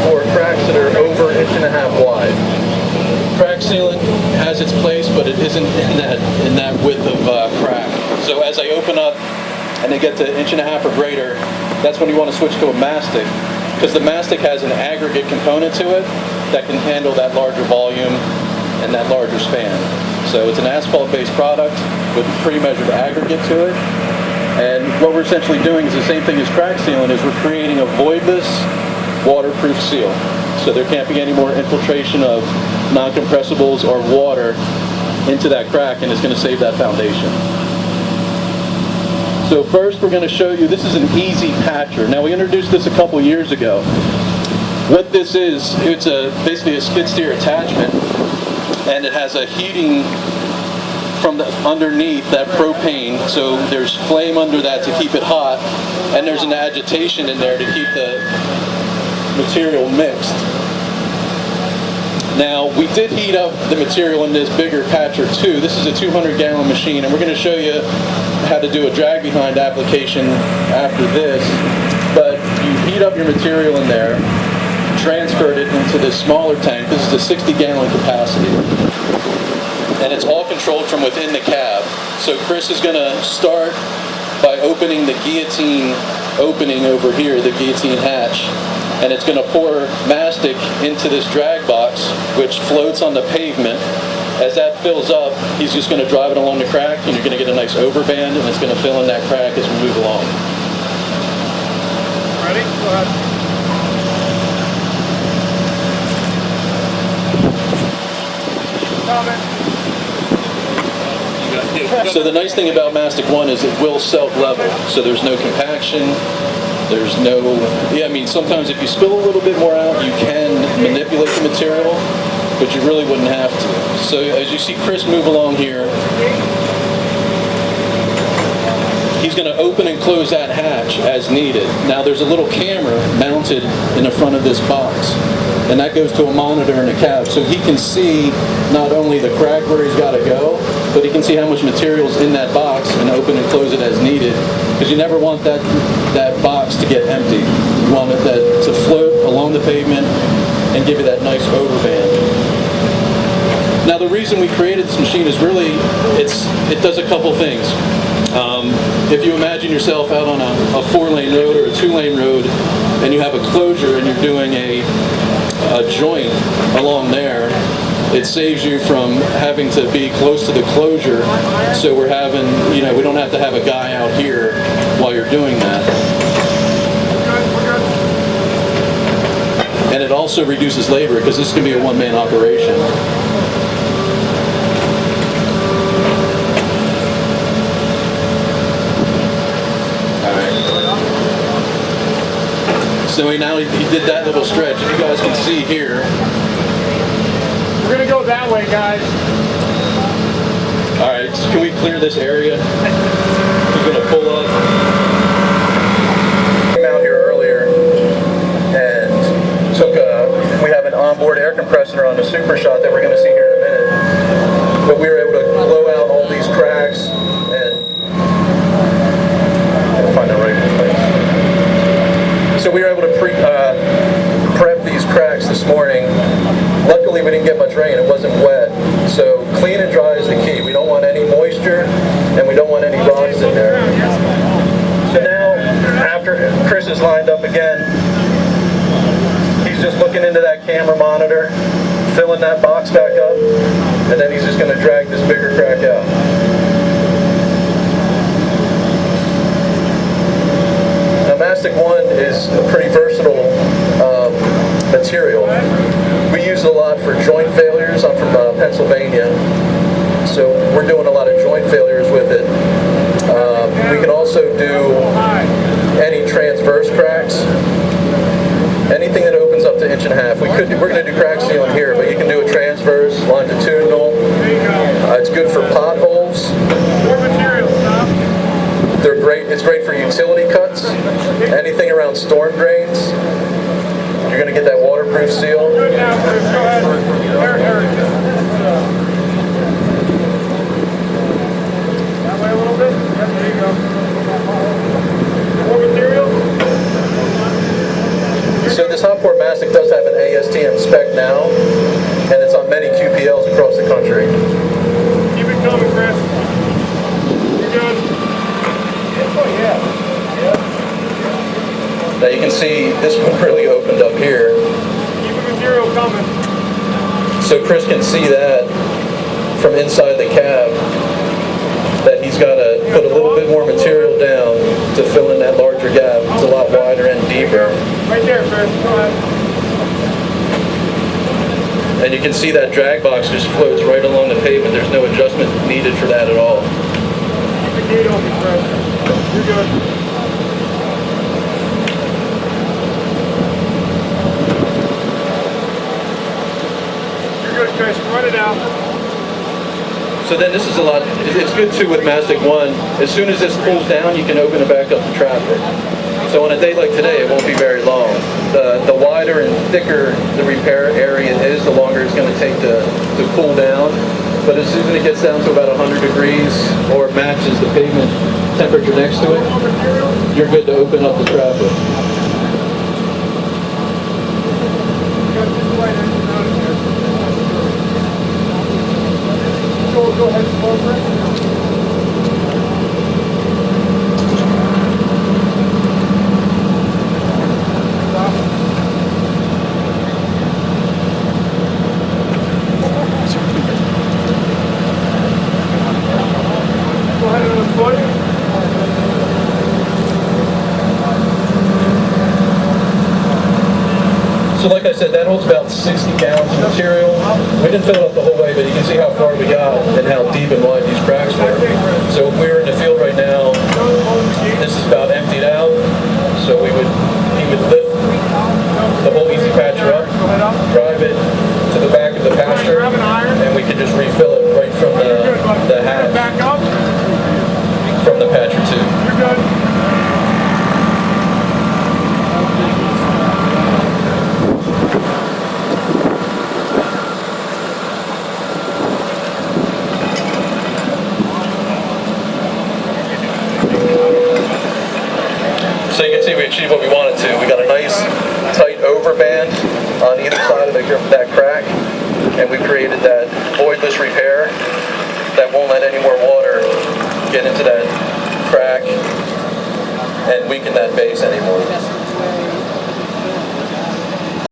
for cracks that are over 1.5 inches wide. Crack sealant has its place, but it isn't in that width of crack. So as I open up and they get to 1.5 inches or greater, that's when you want to switch to a Mastic, because the Mastic has an aggregate component to it that can handle that larger volume and that larger span. So it's an asphalt-based product with pre-measured aggregate to it. And what we're essentially doing is the same thing as crack sealant, is we're creating a voidless, waterproof seal. So there can't be any more infiltration of non-compressibles or water into that crack, and it's going to save that foundation. So first we're going to show you, this is an easy patcher. Now we introduced this a couple years ago. What this is, it's basically a skid steer attachment, and it has a heating from the underneath that propane, so there's flame under that to keep it hot, and there's an agitation in there to keep the material mixed. Now, we did heat up the material in this bigger patcher too. This is a 200-gallon machine, and we're going to show you how to do a drag behind application after this. But you heat up your material in there, transferred it into this smaller tank. This is a 60-gallon capacity. And it's all controlled from within the cab. So Chris is going to start by opening the guillotine opening over here, the guillotine hatch. And it's going to pour mastic into this drag box, which floats on the pavement. As that fills up, he's just going to drive it along the crack, and you're going to get a nice overband, and it's going to fill in that crack as we move along. Ready? Go ahead. So the nice thing about Mastic 1 is it will self-level, so there's no compaction, there's no, I mean, sometimes if you spill a little bit more out, you can manipulate the material, but you really wouldn't have to. So as you see Chris move along here, he's going to open and close that hatch as needed. Now there's a little camera mounted in the front of this box, and that goes to a monitor in the cab, so he can see not only the crack where he's got to go, but he can see how much material is in that box and open and close it as needed, because you never want that box to get empty. You want it to float along the pavement and give you that nice overband. Now the reason we created this machine is really, it does a couple things. If you imagine yourself out on a 4-lane road or a 2-lane road, and you have a closure and you're doing a joint along there, it saves you from having to be close to the closure. So we're having, we don't have to have a guy out here while you're doing that. And it also reduces labor, because this can be a one-man operation. So now he did that little stretch. If you guys can see here. We're going to go that way, guys. All right, so can we clear this area? He's going to pull up. Came out here earlier and we have an onboard air compressor on the Super Shot that we're going to see here in a minute. But we were able to blow out all these cracks and find the right place. So we were able to prep these cracks this morning. Luckily we didn't get much rain, it wasn't wet. So clean and dry is the key. We don't want any moisture and we don't want any rocks in there. So now, after Chris is lined up again, he's just looking into that camera monitor, filling that box back up, and then he's just going to drag this bigger crack out. Mastic 1 is a pretty versatile material. We use it a lot for joint failures. I'm from Pennsylvania, so we're doing a lot of joint failures with it. We can also do any transverse cracks, anything that opens up to 1.5 inches. We're going to do crack sealing here, but you can do a transverse, longitudinal. It's good for potholes. They're great. It's great for utility cuts, anything around storm drains. You're going to get that waterproof seal. That way a little bit. Yep, there you go. More material. So this hot pour mastic does ATM spec now, and it's on many QPLs across the country. Keep it coming, Chris. You're good. Oh, yeah. Now you can see this one really opened up here. Keep the material coming. So Chris can see that from inside the cab, that he's got to put a little bit more material down to fill in that larger gap. It's a lot wider and deeper. Right there, Chris. Go ahead. And you can see that drag box just floats right along the pavement. There's no adjustment needed for that at all. Keep the gate open, Chris. You're good. You're good, Chris. Run it out. So then this is a lot, it's good too with Mastic 1. As soon as this cools down, you can open it back up to traffic. So on a day like today, it won't be very long. The wider and thicker the repair area is, the longer it's going to take to cool down. But as soon as it gets down to about 100 degrees or matches the pavement temperature next to it, you're good to open up the traffic. Go ahead and slow, Chris. Go ahead and unfoot. So like I said, that holds about 60 gallons of material. We didn't fill it up the whole way, but you can see how far we got and how deep and wide these cracks were. So if we were in the field right now, this is about emptied out. So he would lift the whole easy patcher up, drive it to the back of the pasture, and we could just refill it right from the hatch, from the patcher too. You're good. So you can see we achieved what we wanted to. We got a nice tight overband on either side of that crack, and we created that voidless repair that won't let any more water get into that crack and weaken that base anymore.